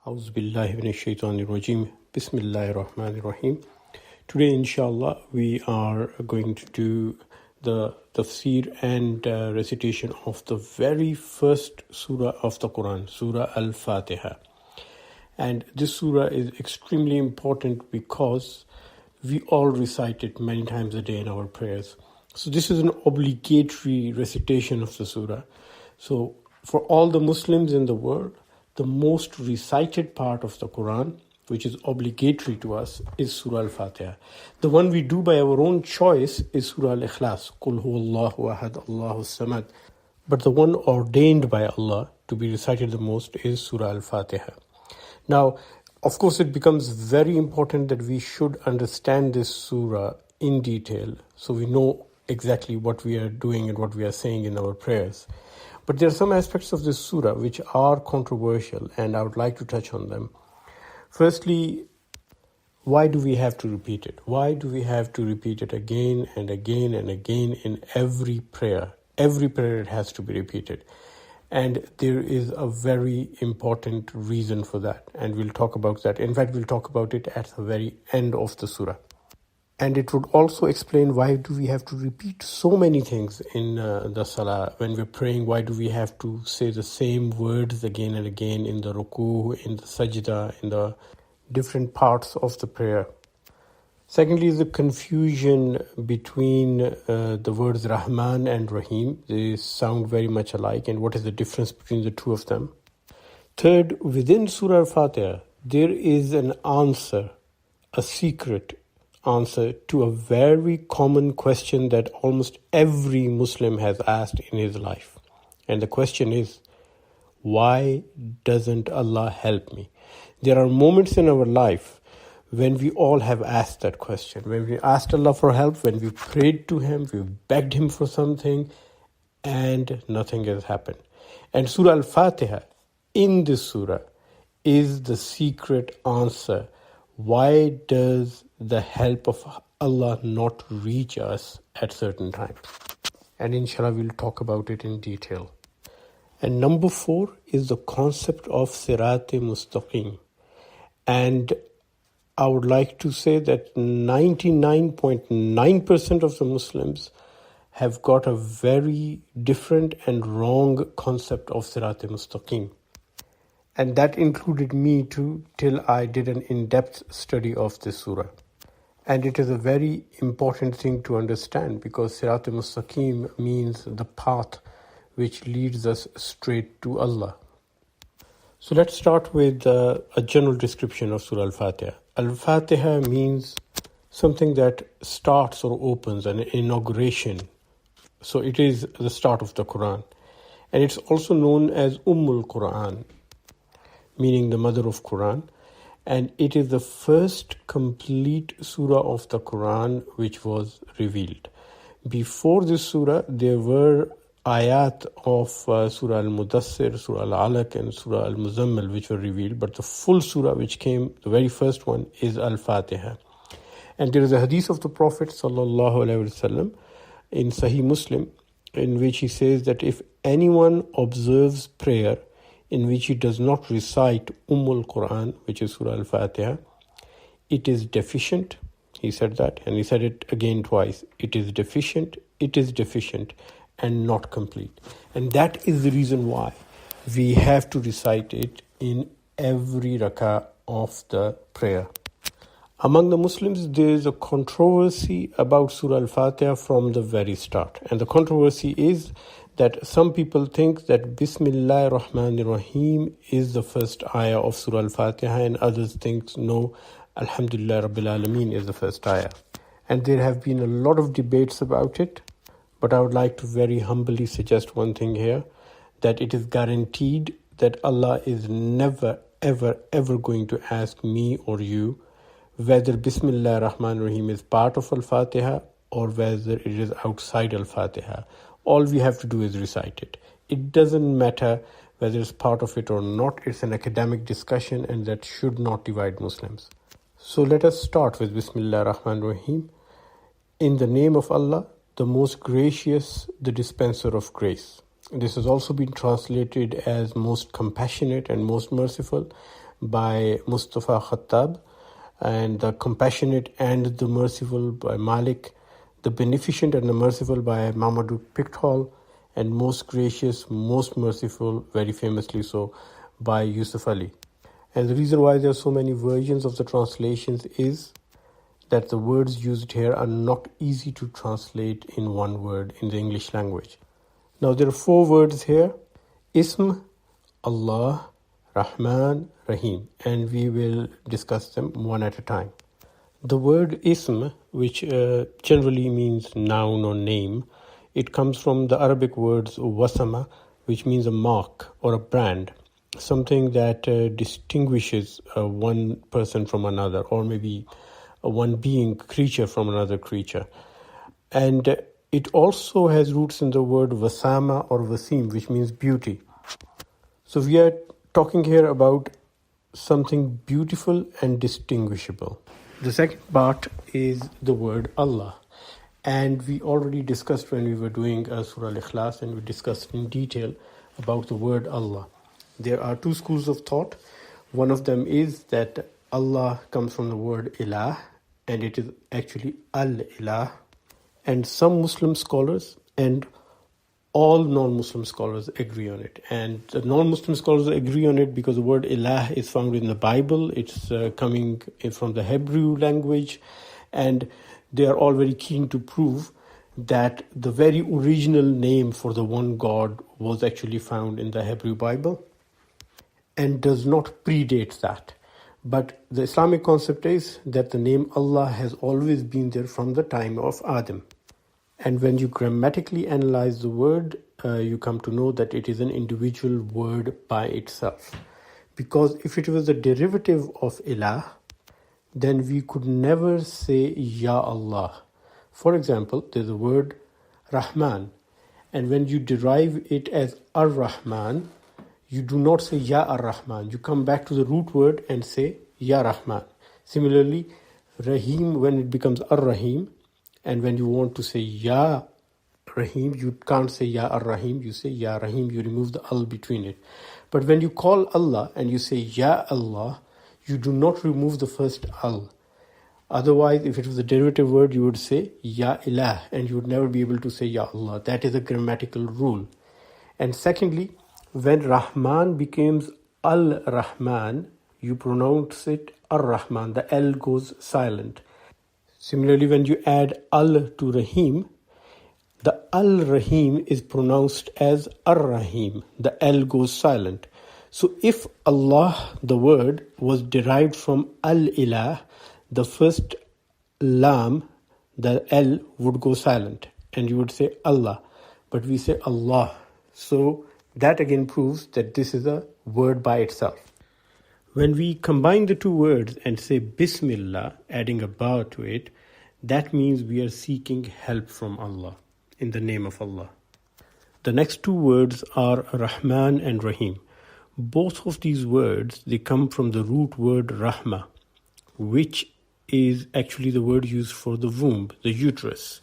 A'udhu billahi minash shaitanir rajim. Bismillahir Rahmanir Rahim. Today, inshallah, we are going to do the tafseer and recitation of the very first surah of the Quran, Surah Al-Fatiha. And this surah is extremely important because we all recite it many times a day in our prayers. So this is an obligatory recitation of the surah. So for all the Muslims in the world, the most recited part of the Quran, which is obligatory to us, is Surah Al-Fatiha. The one we do by our own choice is Surah Al-Ikhlas, Qul huwallahu ahad, Allahu samad. But the one ordained by Allah to be recited the most is Surah Al-Fatiha. Now, of course, it becomes very important that we should understand this surah in detail so we know exactly what we are doing and what we are saying in our prayers. But there are some aspects of this surah which are controversial, and I would like to touch on them. Firstly, why do we have to repeat it? Why do we have to repeat it again and again and again in every prayer? Every prayer it has to be repeated. And there is a very important reason for that, and we'll talk about that. In fact, we'll talk about it at the very end of the surah. And it would also explain why do we have to repeat so many things in the salah. When we're praying, why do we have to say the same words again and again in the ruku, in the sajda, in the different parts of the prayer. Secondly, is the confusion between the words Rahman and Rahim. They sound very much alike, and what is the difference between the two of them? Third, within Surah Al-Fatiha, there is an answer, a secret answer to a very common question that almost every Muslim has asked in his life. And the question is, why doesn't Allah help me? There are moments in our life when we all have asked that question. When we asked Allah for help, when we prayed to Him, we begged Him for something, and nothing has happened. And Surah Al-Fatiha, in this surah, is the secret answer. Why does the help of Allah not reach us at certain times? And inshallah, we'll talk about it in detail. And number 4 is the concept of Sirat-e Mustaqim. And I would like to say that 99.9% of the Muslims have got a very different and wrong concept of Sirat-e Mustaqim. And that included me too, till I did an in-depth study of this surah. And it is a very important thing to understand because Sirat-e Mustaqim means the path which leads us straight to Allah. So let's start with a general description of Surah Al-Fatiha. Al-Fatiha means something that starts or opens, an inauguration. So it is the start of the Quran. And it's also known as Quran, meaning the mother of Quran. And it is the first complete surah of the Quran which was revealed. Before this surah, there were ayat of Surah Al-Mudassir, Surah Al-Alaq and Surah Al-Muzammil which were revealed. But the full surah which came, the very first one, is Al-Fatiha. And there is a hadith of the Prophet ﷺ in Sahih Muslim in which he says that if anyone observes prayer in which he does not recite Quran, which is Surah Al-Fatiha, it is deficient. He said that, and he said it again twice. It is deficient, and not complete. And that is the reason why we have to recite it in every rak'ah of the prayer. Among the Muslims, there is a controversy about Surah Al-Fatiha from the very start. And the controversy is that some people think that Bismillahir Rahmanir Rahim is the first ayah of Surah Al-Fatiha, and others think no, Alhamdulillah Rabbil Alameen is the first ayah. And there have been a lot of debates about it, but I would like to very humbly suggest one thing here, that it is guaranteed that Allah is never, ever, ever going to ask me or you whether Bismillahir Rahmanir Rahim is part of Al-Fatiha or whether it is outside Al-Fatiha. All we have to do is recite it. It doesn't matter whether it's part of it or not. It's an academic discussion, and that should not divide Muslims. So let us start with Bismillahir Rahmanir Rahim. In the name of Allah, the most gracious, the dispenser of grace. This has also been translated as most compassionate and most merciful. by Mustafa Khattab, and The Compassionate and the Merciful by Malik, The Beneficent and the Merciful by Mamadou Pickthall, and Most Gracious, Most Merciful, very famously so, by Yusuf Ali. And the reason why there are so many versions of the translations is that the words used here are not easy to translate in one word in the English language. Now there are 4 words here: Ism, Allah, Rahman, Rahim, and we will discuss them one at a time. The word Ism, which generally means noun or name, it comes from the Arabic words wasama, which means a mark or a brand, something that distinguishes one person from another, or maybe one being, creature from another creature. And it also has roots in the word wasama or wasim, which means beauty. So we are talking here about something beautiful and distinguishable. The second part is the word Allah. And we already discussed when we were doing Surah Al-Ikhlas, and we discussed in detail about the word Allah. There are 2 schools of thought. One of them is that Allah comes from the word ilah, and it is actually al-ilah. And some Muslim scholars and all non-Muslim scholars agree on it. And the non-Muslim scholars agree on it because the word ilah is found in the Bible. It's coming from the Hebrew language. And they are all very keen to prove that the very original name for the one God was actually found in the Hebrew Bible and does not predate that. But the Islamic concept is that the name Allah has always been there from the time of Adam. And when you grammatically analyze the word, you come to know that it is an individual word by itself. Because if it was a derivative of ilah, then we could never say Ya Allah. For example, there's a word Rahman, and when you derive it as Ar-Rahman, you do not say Ya Ar-Rahman. You come back to the root word and say Ya Rahman. Similarly, Rahim, when it becomes Ar-Rahim, and when you want to say Ya Rahim, you can't say Ya Ar-Rahim, you say Ya Rahim, you remove the al between it. But when you call Allah and you say Ya Allah, you do not remove the first al. Otherwise, if it was a derivative word, you would say Ya Ilah, and you would never be able to say Ya Allah. That is a grammatical rule. And secondly, when Rahman becomes Al-Rahman, you pronounce it Ar-Rahman. The L goes silent. Similarly, when you add Al to Rahim, the Al-Rahim is pronounced as Ar-Rahim. The L goes silent. So if Allah, the word, was derived from Al-Ilah, the first Lam, the L, would go silent, and you would say Allah. But we say Allah. So that again proves that this is a word by itself. When we combine the 2 words and say Bismillah, adding a ba to it, that means we are seeking help from Allah, in the name of Allah. The next 2 words are Rahman and Rahim. Both of these words, they come from the root word Rahma, which is actually the word used for the womb, the uterus,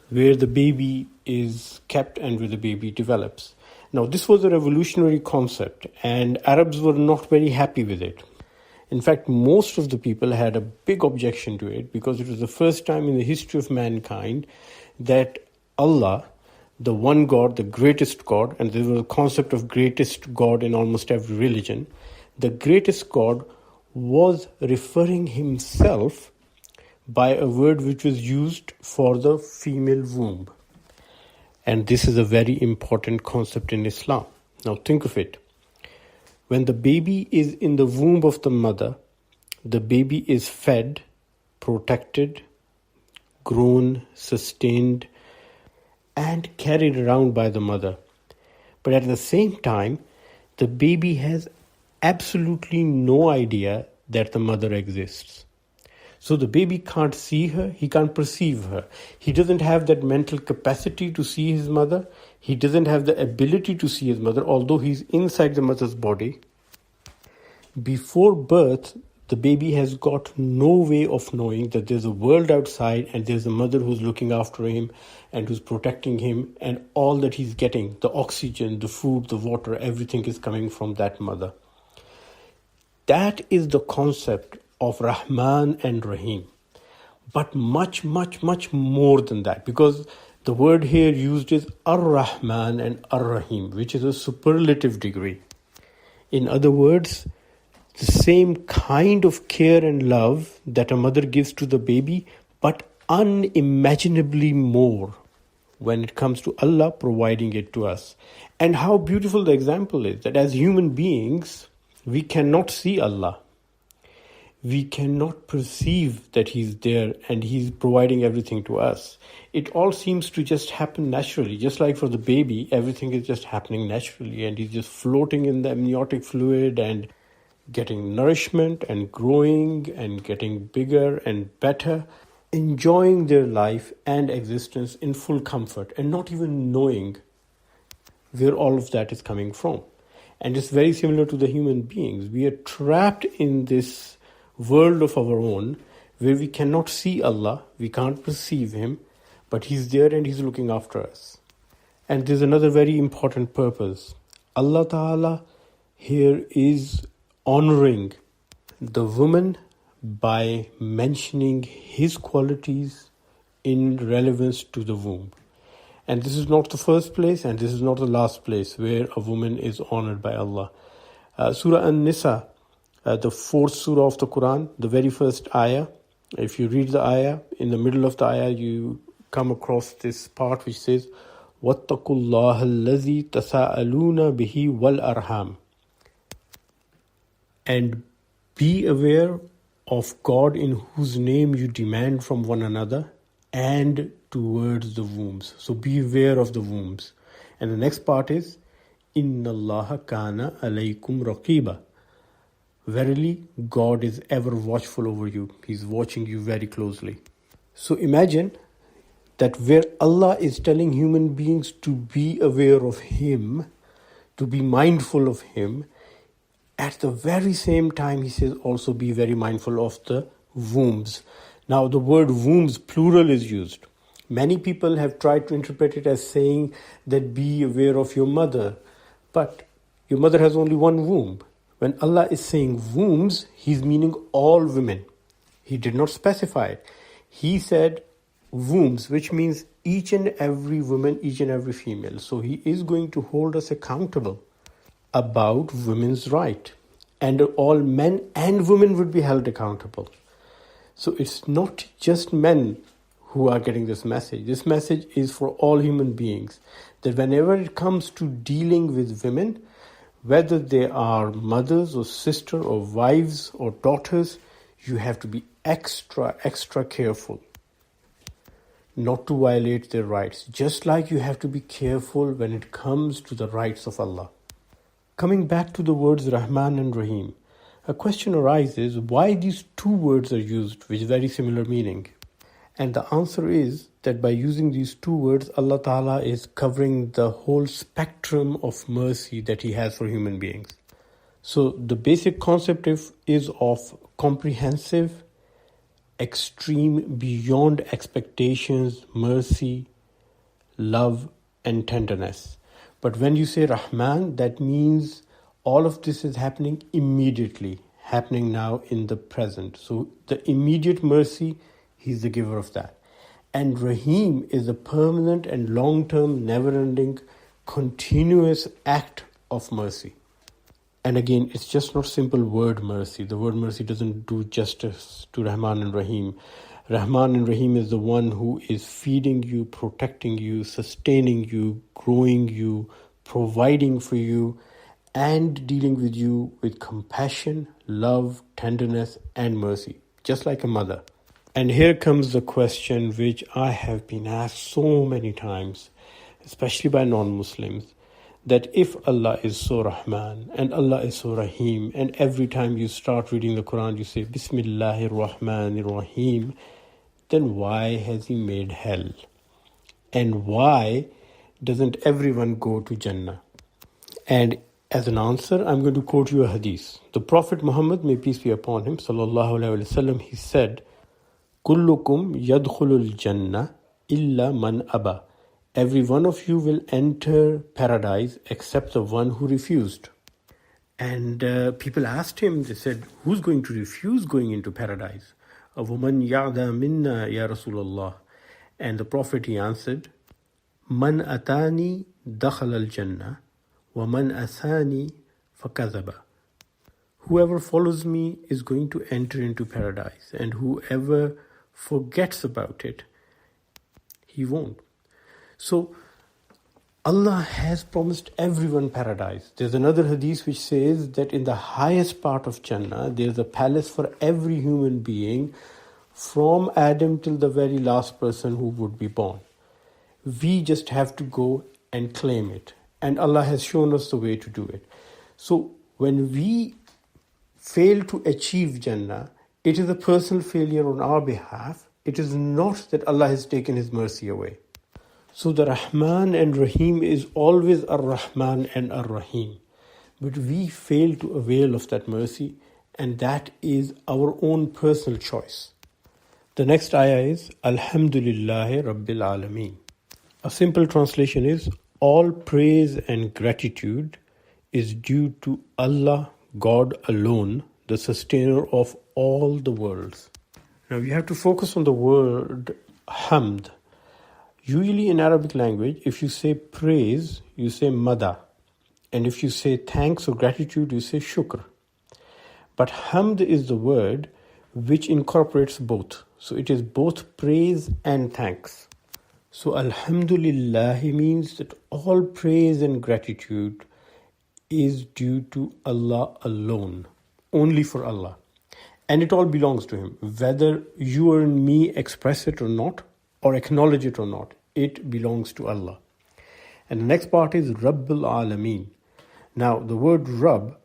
where the baby is kept and where the baby develops. Now, this was a revolutionary concept, and Arabs were not very happy with it. In fact, most of the people had a big objection to it because it was the first time in the history of mankind that Allah, the one God, the greatest God, and there was a concept of greatest God in almost every religion, the greatest God was referring himself by a word which was used for the female womb. And this is a very important concept in Islam. Now think of it. When the baby is in the womb of the mother, the baby is fed, protected, grown, sustained, and carried around by the mother. But at the same time, the baby has absolutely no idea that the mother exists. So the baby can't see her, he can't perceive her. He doesn't have that mental capacity to see his mother. He doesn't have the ability to see his mother, although he's inside the mother's body. Before birth, the baby has got no way of knowing that there's a world outside and there's a mother who's looking after him and who's protecting him, and all that he's getting, the oxygen, the food, the water, everything is coming from that mother. That is the concept of Rahman and Rahim. But much, much, much more than that, because the word here used is Ar-Rahman and Ar-Rahim, which is a superlative degree. In other words, the same kind of care and love that a mother gives to the baby, but unimaginably more when it comes to Allah providing it to us. And how beautiful the example is, that as human beings, we cannot see Allah. We cannot perceive that He's there and He's providing everything to us. It all seems to just happen naturally. Just like for the baby, everything is just happening naturally and he's just floating in the amniotic fluid and getting nourishment and growing and getting bigger and better, enjoying their life and existence in full comfort and not even knowing where all of that is coming from. And it's very similar to the human beings. We are trapped in this world of our own where we cannot see Allah, we can't perceive Him, but He's there and He's looking after us. And there's another very important purpose. Allah Ta'ala here is honoring the woman by mentioning His qualities in relevance to the womb. And this is not the first place and this is not the last place where a woman is honored by Allah. Surah An-Nisa, the fourth surah of the Quran, the very first ayah. If you read the ayah, in the middle of the ayah, you come across this part which says, وَاتَّقُوا اللَّهَ الَّذِي تَسَاءَلُونَ بِهِ وَالْأَرْحَامِ. And be aware of God in whose name you demand from one another and towards the wombs. So be aware of the wombs. And the next part is, إِنَّ اللَّهَ كَانَ عَلَيْكُمْ رَقِيبًا. Verily, God is ever watchful over you. He's watching you very closely. So imagine that where Allah is telling human beings to be aware of Him, to be mindful of Him, at the very same time He says also be very mindful of the wombs. Now the word wombs, plural, is used. Many people have tried to interpret it as saying that be aware of your mother. But your mother has only one womb. When Allah is saying wombs, He's meaning all women. He did not specify it. He said wombs, which means each and every woman, each and every female. So He is going to hold us accountable about women's right. And all men and women would be held accountable. So it's not just men who are getting this message. This message is for all human beings. That whenever it comes to dealing with women, whether they are mothers or sisters or wives or daughters, you have to be extra careful not to violate their rights. Just like you have to be careful when it comes to the rights of Allah. Coming back to the words Rahman and Rahim, a question arises why these two words are used with very similar meaning. And the answer is that by using these two words, Allah Ta'ala is covering the whole spectrum of mercy that He has for human beings. So the basic concept is of comprehensive, extreme, beyond expectations, mercy, love and tenderness. But when you say Rahman, that means all of this is happening immediately, happening now in the present. So the immediate mercy, He's the giver of that. And Rahim is a permanent and long-term, never-ending, continuous act of mercy. And again, it's just not simple word mercy. The word mercy doesn't do justice to Rahman and Rahim. Rahman and Rahim is the one who is feeding you, protecting you, sustaining you, growing you, providing for you, and dealing with you with compassion, love, tenderness, and mercy, just like a mother. And here comes the question which I have been asked so many times, especially by non-Muslims, that if Allah is so Rahman and Allah is so Rahim, and every time you start reading the Quran you say Bismillahir Rahmanir Rahim, then why has He made hell? And why doesn't everyone go to Jannah? And as an answer, I'm going to quote you a hadith. The Prophet Muhammad, may peace be upon him, sallallahu alaihi wasallam, he said, Kullukum yadkhulul jannah illa man aba. Every one of you will enter paradise except the one who refused. And people asked him, they said, who's going to refuse going into paradise? وَمَنْ يَعْدَى مِنَّا يَا رَسُولَ اللَّهِ. And the Prophet, he answered, مَنْ أَتَانِي دَخَلَ الْجَنَّةِ وَمَنْ أَسَانِي فَكَذَبَ. Whoever follows me is going to enter into paradise, and whoever forgets about it, he won't. So Allah has promised everyone paradise. There's another hadith which says that in the highest part of Jannah, there's a palace for every human being, from Adam till the very last person who would be born. We just have to go and claim it. And Allah has shown us the way to do it. So when we fail to achieve Jannah, it is a personal failure on our behalf. It is not that Allah has taken His mercy away. So the Rahman and Rahim is always Ar-Rahman and Ar-Rahim. But we fail to avail of that mercy, and that is our own personal choice. The next ayah is Alhamdulillahi Rabbil Alameen. A simple translation is, all praise and gratitude is due to Allah, God alone, the sustainer of all the worlds. Now you have to focus on the word hamd. Usually in Arabic language, if you say praise, you say mada. And if you say thanks or gratitude, you say shukr. But hamd is the word which incorporates both. So it is both praise and thanks. So Alhamdulillah means that all praise and gratitude is due to Allah alone, only for Allah. And it all belongs to Him. Whether you or me express it or not, or acknowledge it or not, it belongs to Allah. And the next part is Rabbil Alameen. Now the word Rabb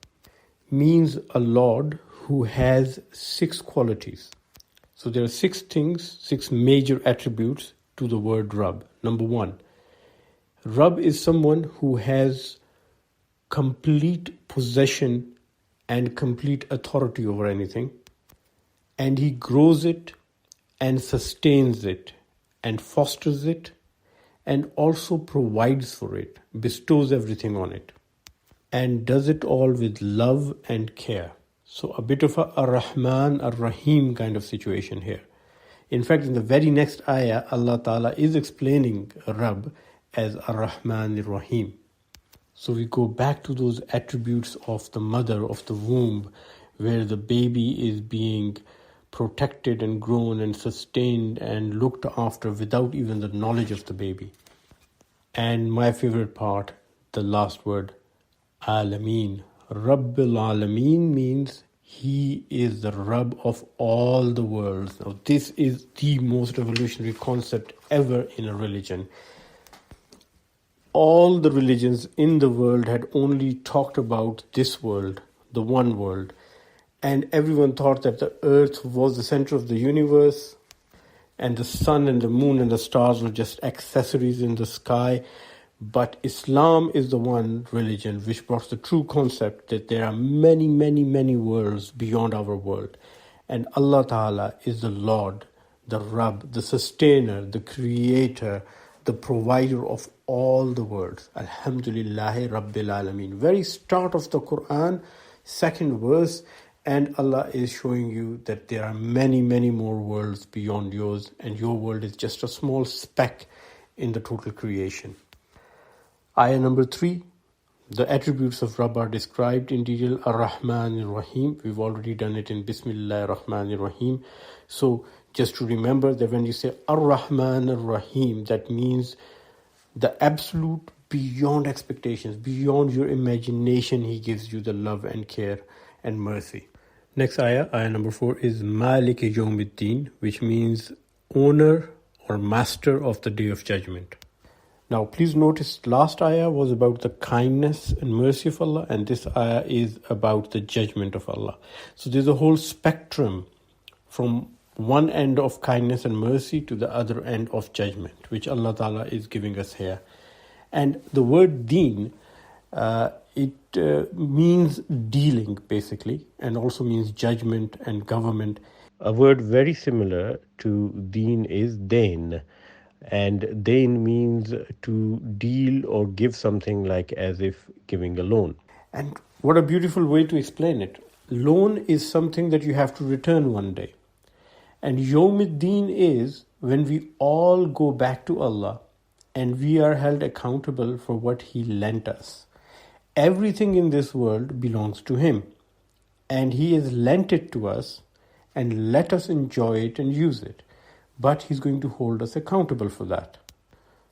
means a Lord who has 6 qualities. So there are 6 things, 6 major attributes to the word Rabb. Number 1, Rabb is someone who has complete possession and complete authority over anything, and he grows it and sustains it and fosters it and also provides for it, bestows everything on it, and does it all with love and care. So a bit of a Ar-Rahman, Ar-Rahim kind of situation here. In fact, in the very next ayah, Allah Ta'ala is explaining Rabb as Ar-Rahman, Ar-Rahim. So we go back to those attributes of the mother, of the womb, where the baby is being protected and grown and sustained and looked after without even the knowledge of the baby. And my favorite part, the last word, Alameen. Rabbil Alameen means He is the Rabb of all the worlds. Now this is the most revolutionary concept ever in a religion. All the religions in the world had only talked about this world, the one world. And everyone thought that the earth was the center of the universe, and the sun and the moon and the stars were just accessories in the sky. But Islam is the one religion which brought the true concept that there are many, many, many worlds beyond our world. And Allah Ta'ala is the Lord, the Rabb, the sustainer, the creator, the provider of all the worlds. Alhamdulillahi Rabbil Alameen. Very start of the Quran, second verse, and Allah is showing you that there are many, many more worlds beyond yours, and your world is just a small speck in the total creation. Ayah number 3, the attributes of Rabb are described in detail. Ar-Rahman Ar-Rahim. We've already done it in Bismillah Ar-Rahman Ar-Rahim. So just to remember that when you say Ar-Rahman Ar-Rahim, that means the absolute beyond expectations, beyond your imagination, He gives you the love and care and mercy. Next ayah, ayah number 4, is Malik Yawmiddin, which means owner or master of the Day of Judgment. Now please notice last ayah was about the kindness and mercy of Allah, and this ayah is about the judgment of Allah. So there's a whole spectrum from one end of kindness and mercy to the other end of judgment, which Allah Ta'ala is giving us here. And the word deen, it means dealing basically, and also means judgment and government. A word very similar to deen is dain. And dain means to deal or give something, like as if giving a loan. And What a beautiful way to explain it. Loan is something that you have to return one day. And Yawmiddin is when we all go back to Allah and we are held accountable for what He lent us. Everything in this world belongs to Him, and He has lent it to us and let us enjoy it and use it. But He's going to hold us accountable for that.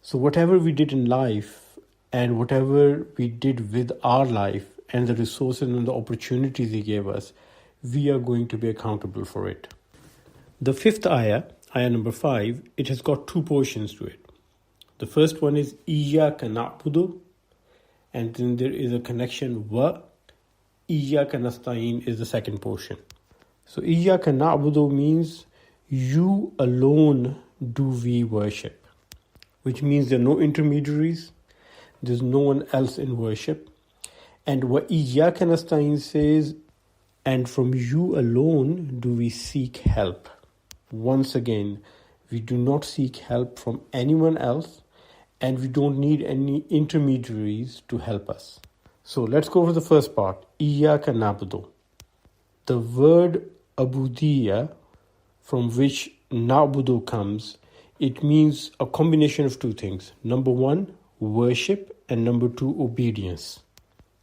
So whatever we did in life and whatever we did with our life and the resources and the opportunities He gave us, we are going to be accountable for it. The fifth ayah number 5, it has got two portions to it. The first one is Iyyaka na'budu, and then there is a connection wa Iyyaka nasta'in is the second portion. So Iyyaka na'budu means you alone do we worship, which means there are no intermediaries, there's no one else in worship. And wa Iyyaka nasta'in says, and from you alone do we seek help. Once again, we do not seek help from anyone else, and we don't need any intermediaries to help us. So let's go over the first part, Iyyaka na'budu. The word abudiyya, from which na'budu comes, it means a combination of two things. Number 1, worship, and number 2, obedience.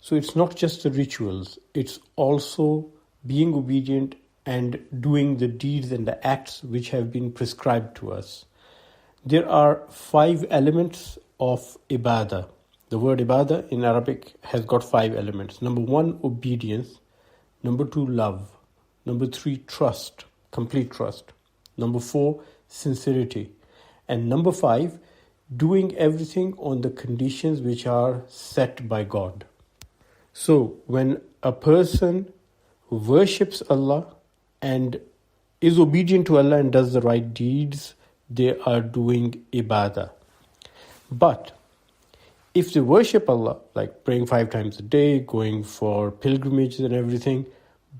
So it's not just the rituals, it's also being obedient and doing the deeds and the acts which have been prescribed to us. There are 5 elements of ibadah. The word ibadah in Arabic has got 5 elements. Number 1, obedience. Number 2, love. Number 3, trust, complete trust. Number 4, sincerity. And number 5, doing everything on the conditions which are set by God. So when a person worships Allah and is obedient to Allah and does the right deeds, they are doing ibadah. But if they worship Allah, like praying 5 times a day, going for pilgrimages and everything,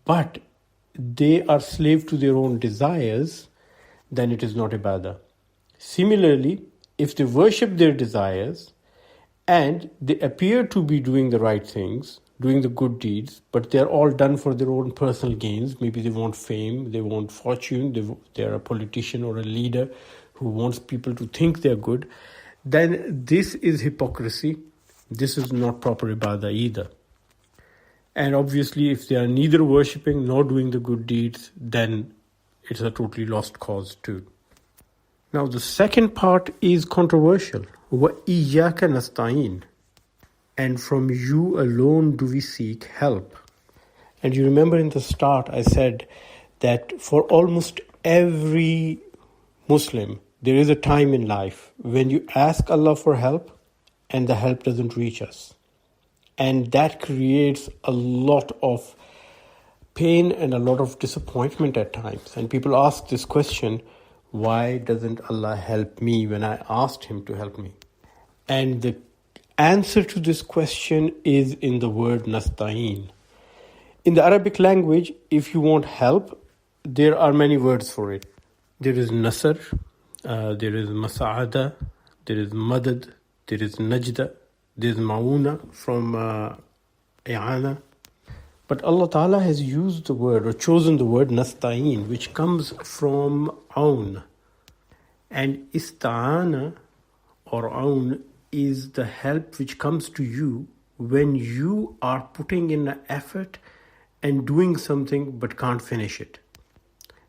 but they are slave to their own desires, then it is not ibadah. Similarly, if they worship their desires and they appear to be doing the right things, doing the good deeds, but they're all done for their own personal gains. Maybe they want fame, they want fortune, they're a politician or a leader who wants people to think they're good, then this is hypocrisy. This is not proper ibadah either. And obviously, if they are neither worshipping nor doing the good deeds, then it's a totally lost cause too. Now, the second part is controversial. Wa iyyaka nasta'in. And from you alone do we seek help. And you remember in the start I said that for almost every Muslim, there is a time in life when you ask Allah for help and the help doesn't reach us. And that creates a lot of pain and a lot of disappointment at times. And people ask this question, why doesn't Allah help me when I asked Him to help me? And the answer to this question is in the word nasta'in. In the Arabic language, if you want help, there are many words for it. There is nasr, there is masa'ada, there is madad, there is najda, there is ma'una from i'ana. But Allah Ta'ala has used the word or chosen the word nasta'in, which comes from aun. And ista'ana or aun is the help which comes to you when you are putting in an effort and doing something but can't finish it.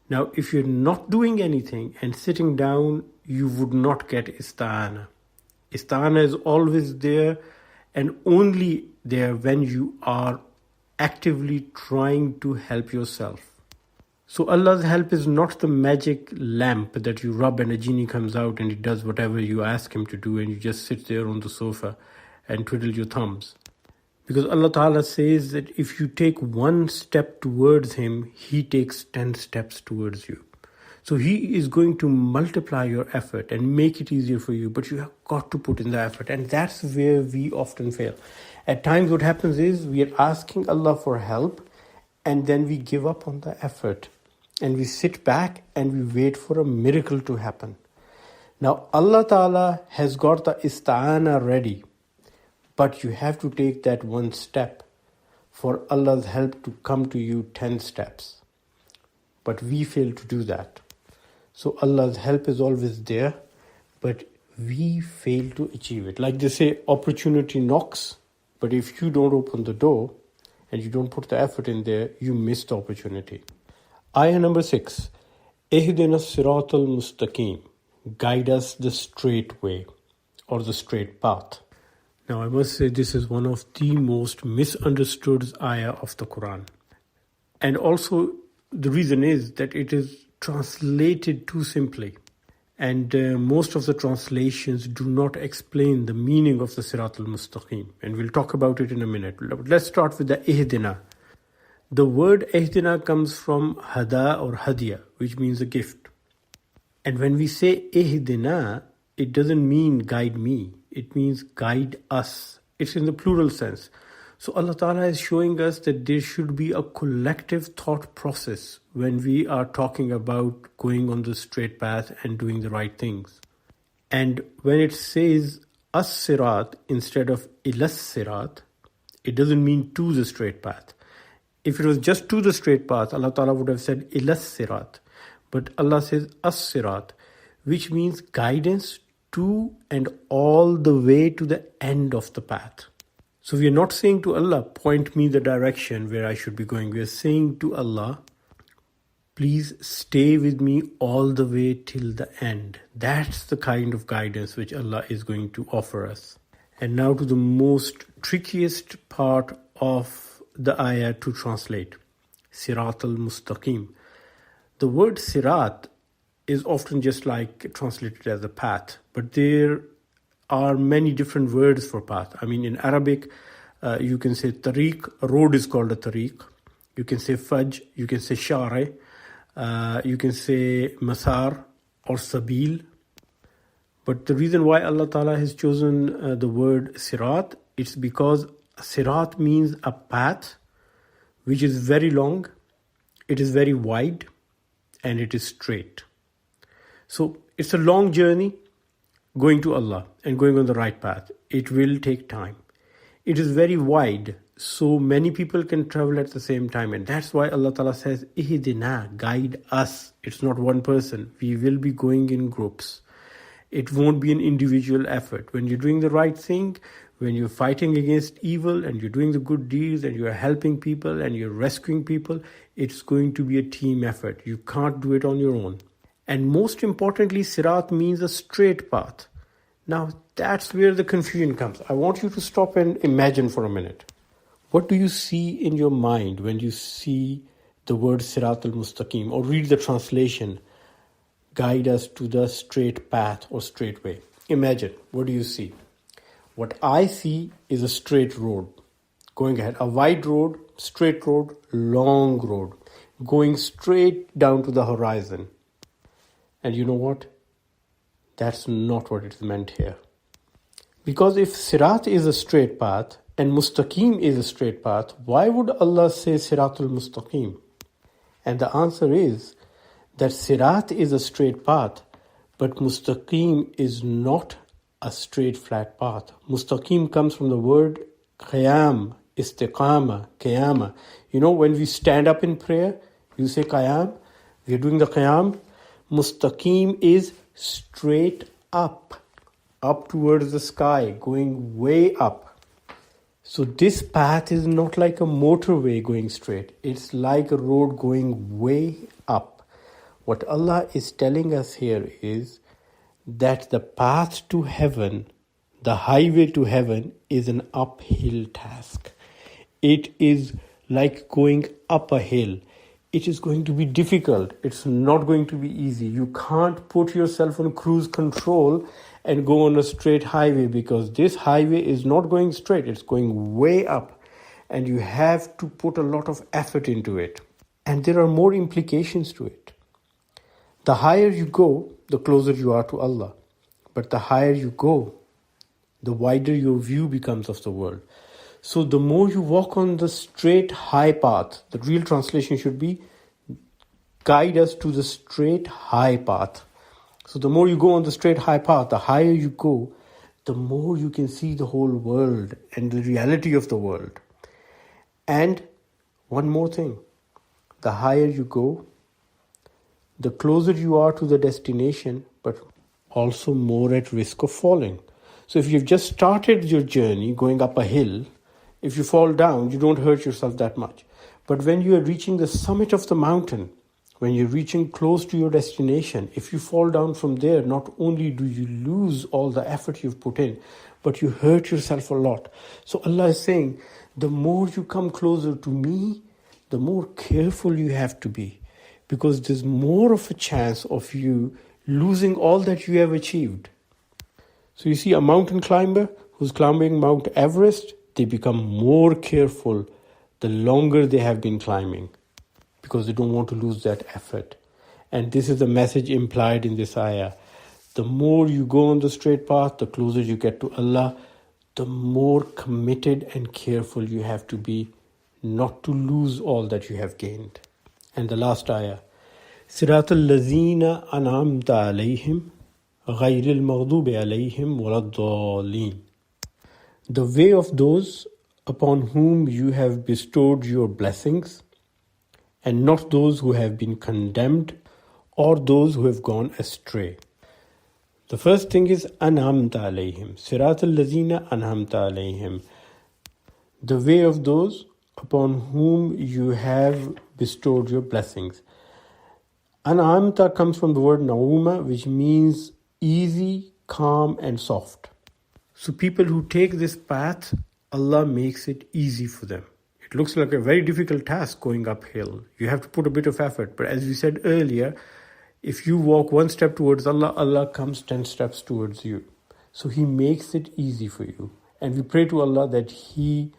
Now, if you're not doing anything and sitting down, you would not get ista'ana. Ista'ana is always there and only there when you are actively trying to help yourself. So Allah's help is not the magic lamp that you rub and a genie comes out and it does whatever you ask him to do and you just sit there on the sofa and twiddle your thumbs. Because Allah Ta'ala says that if you take 1 step towards Him, He takes 10 steps towards you. So He is going to multiply your effort and make it easier for you, but you have got to put in the effort. And that's where we often fail. At times what happens is we are asking Allah for help and then we give up on the effort. And we sit back and we wait for a miracle to happen. Now Allah Ta'ala has got the ista'ana ready. But you have to take that 1 step. for Allah's help to come to you 10 steps. But we fail to do that. So Allah's help is always there, but we fail to achieve it. Like they say, opportunity knocks, but if you don't open the door and you don't put the effort in there, you miss the opportunity. Ayah number 6. Ihdina siratal mustaqim. Guide us the straight way or the straight path. Now I must say this is one of the most misunderstood ayah of the Quran. And also the reason is that it is translated too simply. And most of the translations do not explain the meaning of the Sirat al-Mustaqim. And we'll talk about it in a minute. But let's start with the Ihdina. The word Ihdina comes from Hada or Hadiya, which means a gift. And when we say Ihdina, it doesn't mean guide me. It means guide us. It's in the plural sense. So Allah Ta'ala is showing us that there should be a collective thought process when we are talking about going on the straight path and doing the right things. And when it says as-sirat instead of ilas-sirat, it doesn't mean to the straight path. If it was just to the straight path, Allah Ta'ala would have said ilas-sirat. But Allah says as-sirat, which means guidance to and all the way to the end of the path. So we are not saying to Allah, point me the direction where I should be going. We are saying to Allah, please stay with me all the way till the end. That's the kind of guidance which Allah is going to offer us. And now to the most trickiest part of the ayah to translate. Sirat al-Mustaqim. The word sirat is often just like translated as a path, but there are many different words for path. I mean, in Arabic, you can say tariq, a road is called a tariq. You can say fajj, you can say share, you can say masar or sabil. But the reason why Allah Ta'ala has chosen the word sirat, it's because sirat means a path which is very long, it is very wide, and it is straight. So it's a long journey going to Allah and going on the right path. It will take time. It is very wide, so many people can travel at the same time. And that's why Allah Ta'ala says, Ihdina, guide us. It's not one person. We will be going in groups. It won't be an individual effort. When you're doing the right thing, when you're fighting against evil and you're doing the good deeds and you're helping people and you're rescuing people, it's going to be a team effort. You can't do it on your own. And most importantly, sirat means a straight path. Now, that's where the confusion comes. I want you to stop and imagine for a minute. What do you see in your mind when you see the word Sirat al-Mustaqim or read the translation, guide us to the straight path or straight way? Imagine, what do you see? What I see is a straight road going ahead, a wide road, straight road, long road, going straight down to the horizon. And you know what? That's not what it's meant here. Because if Sirat is a straight path and Mustaqim is a straight path, why would Allah say Siratul Mustaqim? And the answer is that Sirat is a straight path, but Mustaqim is not a straight flat path. Mustaqim comes from the word qiyam, istiqama, qiyama. You know, when we stand up in prayer, you say qiyam, we are doing the qiyam. Mustaqim is straight up towards the sky, going way up. So this path is not like a motorway going straight. It's like a road going way up. What Allah is telling us here is that the path to heaven, the highway to heaven, is an uphill task. It is like going up a hill. It is going to be difficult. It's not going to be easy. You can't put yourself on cruise control and go on a straight highway, because this highway is not going straight. It's going way up, and you have to put a lot of effort into it. And there are more implications to it. The higher you go, the closer you are to Allah. But the higher you go, the wider your view becomes of the world. So the more you walk on the straight high path, the real translation should be, guide us to the straight high path. So the more you go on the straight high path, the higher you go, the more you can see the whole world and the reality of the world. And one more thing, the higher you go, the closer you are to the destination, but also more at risk of falling. So if you've just started your journey going up a hill, if you fall down, you don't hurt yourself that much. But when you are reaching the summit of the mountain, when you're reaching close to your destination, if you fall down from there, not only do you lose all the effort you've put in, but you hurt yourself a lot. So Allah is saying, the more you come closer to me, the more careful you have to be, because there's more of a chance of you losing all that you have achieved. So you see a mountain climber who's climbing Mount Everest, they become more careful the longer they have been climbing, because they don't want to lose that effort. And this is the message implied in this ayah. The more you go on the straight path, the closer you get to Allah, the more committed and careful you have to be not to lose all that you have gained. And the last ayah, صراط الذين أنعمت عليهم غير المغضوب عليهم ولا الضالين. The way of those upon whom you have bestowed your blessings, and not those who have been condemned or those who have gone astray. The first thing is أنعمت عليهم. صراط الذين أنعمت عليهم. The way of those upon whom you have bestowed your blessings. An'amta comes from the word nauma, which means easy, calm, and soft. So people who take this path, Allah makes it easy for them. It looks like a very difficult task going uphill. You have to put a bit of effort. But as we said earlier, if you walk one step towards Allah, Allah comes 10 steps towards you. So He makes it easy for you. And we pray to Allah that He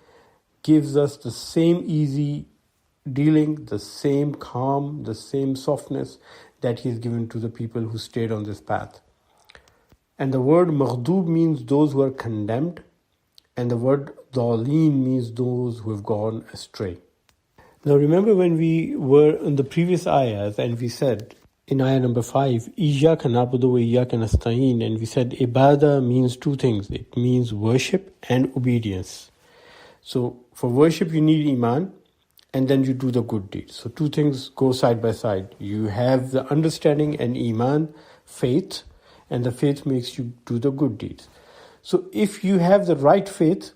gives us the same easy dealing, the same calm, the same softness that He has given to the people who stayed on this path. And the word maghdub means those who are condemned, and the word dhaleen means those who have gone astray. Now remember when we were in the previous ayahs and we said in ayah number 5, Iyaka na'budu wa iyaka nasta'een, and we said ibadah means two things. It means worship and obedience. So for worship you need iman, and then you do the good deeds. So two things go side by side. You have the understanding and iman, faith, and the faith makes you do the good deeds. So if you have the right faith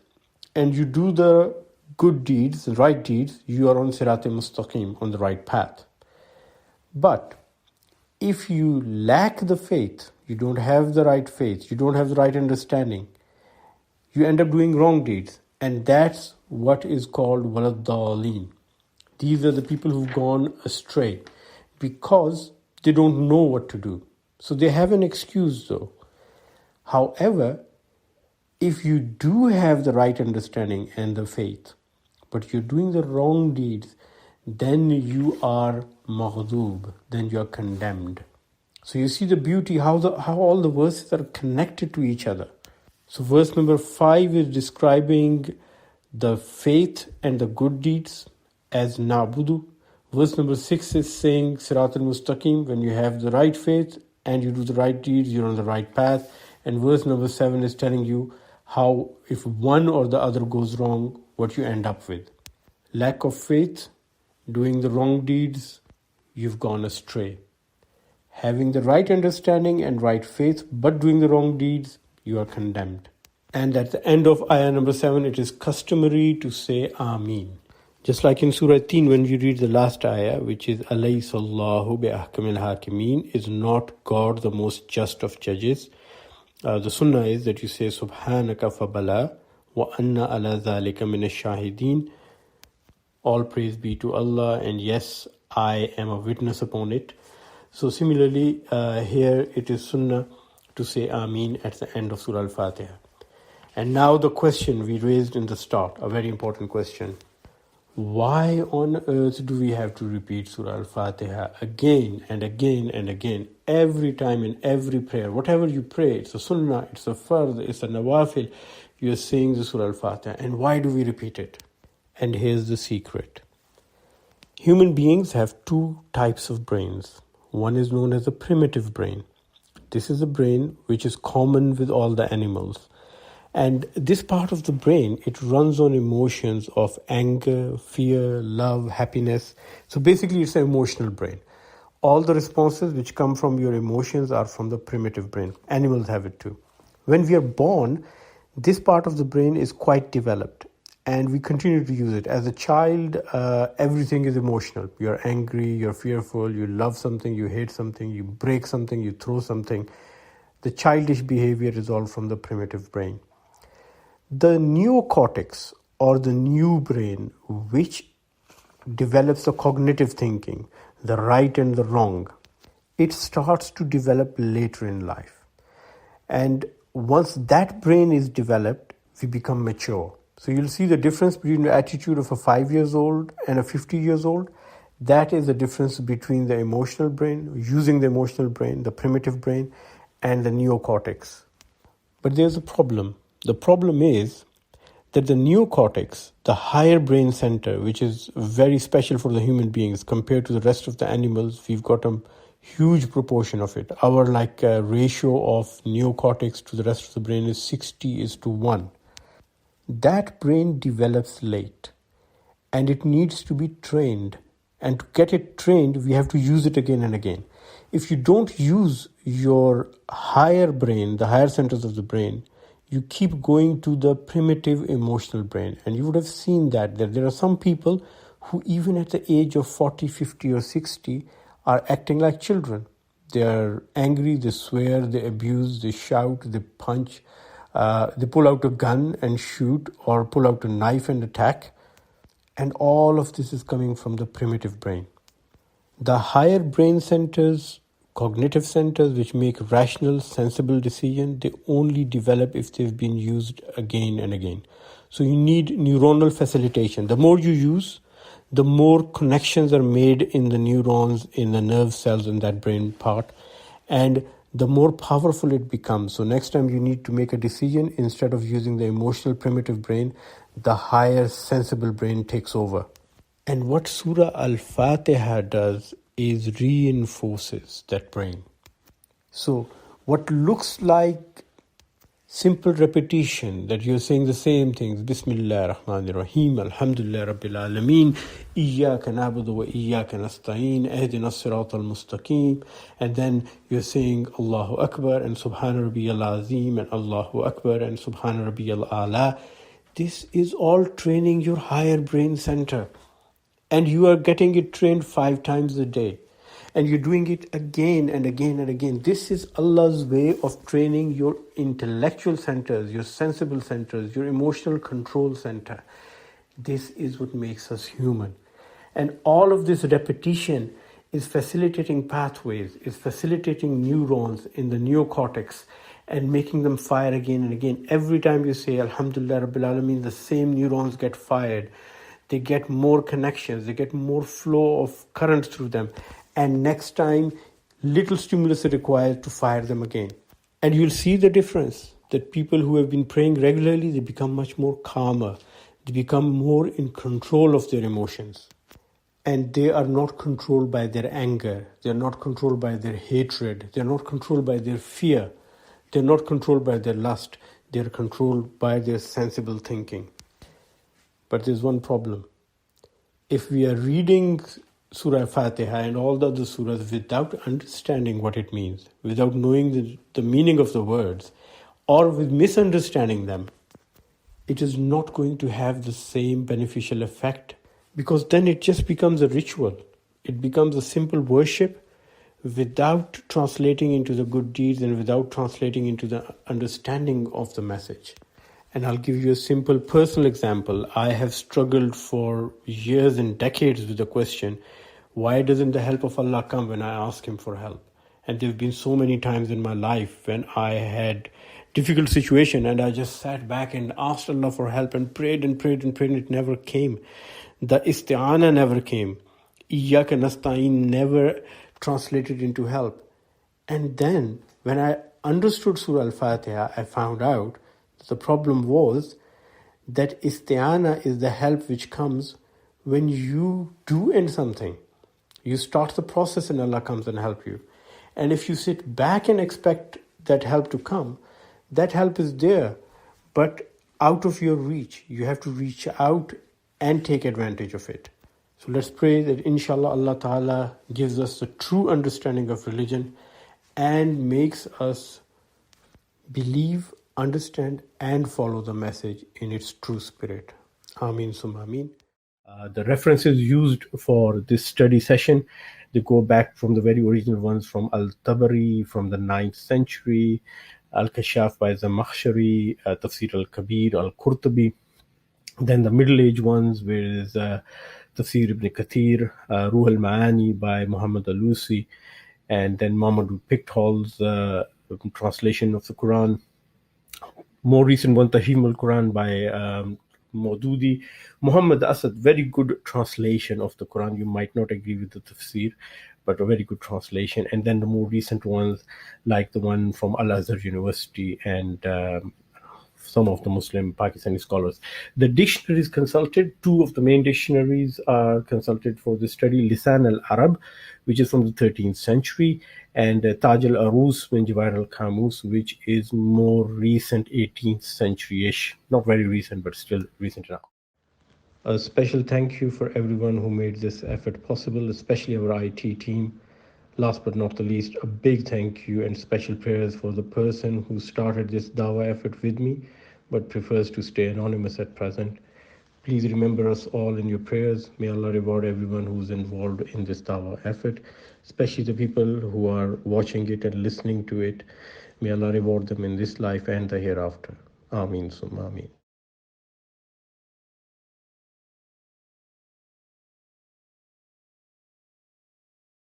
and you do the good deeds, the right deeds, you are on Sirat al-Mustaqim, on the right path. But if you lack the faith, you don't have the right faith, you don't have the right understanding, you end up doing wrong deeds. And that's what is called walad dhalin. These are the people who've gone astray because they don't know what to do. So they have an excuse though. However, if you do have the right understanding and the faith, but you're doing the wrong deeds, then you are maghdub, then you are condemned. So you see the beauty, how all the verses are connected to each other. So verse number 5 is describing the faith and the good deeds as na'budu. Verse number 6 is saying Sirat al-Mustaqim, when you have the right faith and you do the right deeds, you're on the right path. And verse number 7 is telling you how if one or the other goes wrong, what you end up with. Lack of faith, doing the wrong deeds, you've gone astray. Having the right understanding and right faith, but doing the wrong deeds, you are condemned. And at the end of ayah number 7, it is customary to say Ameen. Just like in Surah 10, when we read the last ayah, which is Alaysa Allahu bi ahkamil hakimeen, is not God the most just of judges? The sunnah is that you say Subhanaka fabala wa anna ala dhalika min ash-shahideen. All praise be to Allah, and yes, I am a witness upon it. So similarly, here it is sunnah to say Ameen at the end of Surah Al-Fatiha. And now the question we raised in the start, a very important question. Why on earth do we have to repeat Surah Al-Fatiha again and again and again, every time in every prayer? Whatever you pray, it's a sunnah, it's a fard, it's a nawafil, you're saying the Surah Al-Fatiha. And why do we repeat it? And here's the secret. Human beings have two types of brains. One is known as the primitive brain. This is a brain which is common with all the animals. And this part of the brain, it runs on emotions of anger, fear, love, happiness. So basically it's an emotional brain. All the responses which come from your emotions are from the primitive brain. Animals have it too. When we are born, this part of the brain is quite developed and we continue to use it. As a child, everything is emotional. You're angry, you're fearful, you love something, you hate something, you break something, you throw something. The childish behavior is all from the primitive brain. The neocortex, or the new brain, which develops the cognitive thinking, the right and the wrong, it starts to develop later in life. And once that brain is developed, we become mature. So you'll see the difference between the attitude of a 5 years old and a 50 years old. That is the difference between the emotional brain, using the emotional brain, the primitive brain, and the neocortex. But there's a problem. The problem is that the neocortex, the higher brain center, which is very special for the human beings compared to the rest of the animals, we've got a huge proportion of it. Our ratio of neocortex to the rest of the brain is 60:1. That brain develops late and it needs to be trained. And to get it trained, we have to use it again and again. If you don't use your higher brain, the higher centers of the brain, you keep going to the primitive emotional brain. And you would have seen that there are some people who even at the age of 40, 50 or 60 are acting like children. They are angry, they swear, they abuse, they shout, they punch, they pull out a gun and shoot or pull out a knife and attack. And all of this is coming from the primitive brain. The higher brain centers, cognitive centers, which make rational, sensible decisions, they only develop if they've been used again and again. So you need neuronal facilitation. The more you use, the more connections are made in the neurons, in the nerve cells in that brain part, and the more powerful it becomes. So next time you need to make a decision, instead of using the emotional primitive brain, the higher sensible brain takes over. And what Surah Al-Fatiha does is reinforces that brain. So what looks like simple repetition, that you're saying the same things, Bismillah ar-Rahman ar-Rahim, Alhamdulillah Rabbil Alameen, Iyyaka na'budu wa Iyyaka nasta'een, Ihdina as-sirata al-mustaqim, and then you're saying Allahu Akbar and Subhana Rabbiyal Azim and Allahu Akbar and Subhana Rabbiyal A'la. This is all training your higher brain center. And you are getting it trained 5 times a day. And you're doing it again and again and again. This is Allah's way of training your intellectual centers, your sensible centers, your emotional control center. This is what makes us human. And all of this repetition is facilitating pathways, is facilitating neurons in the neocortex and making them fire again and again. Every time you say Alhamdulillah Rabbil Alameen, the same neurons get fired. They get more connections, they get more flow of current through them. And next time, little stimulus is required to fire them again. And you'll see the difference, that people who have been praying regularly, they become much more calmer. They become more in control of their emotions. And they are not controlled by their anger. They're not controlled by their hatred. They're not controlled by their fear. They're not controlled by their lust. They're controlled by their sensible thinking. But there's one problem. If we are reading Surah Fatiha and all the other surahs without understanding what it means, without knowing the meaning of the words, or with misunderstanding them, it is not going to have the same beneficial effect, because then it just becomes a ritual. It becomes a simple worship without translating into the good deeds and without translating into the understanding of the message. And I'll give you a simple personal example. I have struggled for years and decades with the question, why doesn't the help of Allah come when I ask Him for help? And there have been so many times in my life when I had difficult situation and I just sat back and asked Allah for help and prayed and prayed and prayed and it never came. The isti'ana never came. Iyyaka nasta'een never translated into help. And then when I understood Surah Al-Fatiha, I found out the problem was that isti'ana is the help which comes when you do end something. You start the process and Allah comes and help you. And if you sit back and expect that help to come, that help is there, but out of your reach. You have to reach out and take advantage of it. So let's pray that inshallah Allah Ta'ala gives us the true understanding of religion and makes us believe, understand, and follow the message in its true spirit. Ameen summa ameen. The references used for this study session, they go back from the very original ones from Al-Tabari from the 9th century, Al-Kashaf by Zamakhshari, Tafsir al-Kabir, Al-Qurtubi. Then the Middle Age ones, where is Tafsir ibn Kathir, Ruh al-Ma'ani by Muhammad al-Lusi, and then Muhammad Pickthall's translation of the Quran. More recent one, Tahrim al-Quran by Maududi. Muhammad Asad, very good translation of the Quran. You might not agree with the tafsir, but a very good translation. And then the more recent ones, like the one from Al-Azhar University and some of the Muslim Pakistani scholars. The dictionaries consulted, two of the main dictionaries are consulted for the study: Lisan al-Arab, which is from the 13th century, and Taj al-Arus min Jawahir al-Kamus, which is more recent, 18th century-ish. Not very recent, but still recent enough. A special thank you for everyone who made this effort possible, especially our IT team. Last but not the least, a big thank you and special prayers for the person who started this dawah effort with me but prefers to stay anonymous at present. Please remember us all in your prayers. May Allah reward everyone who's involved in this dawah effort, especially the people who are watching it and listening to it. May Allah reward them in this life and the hereafter. Ameen summa ameen.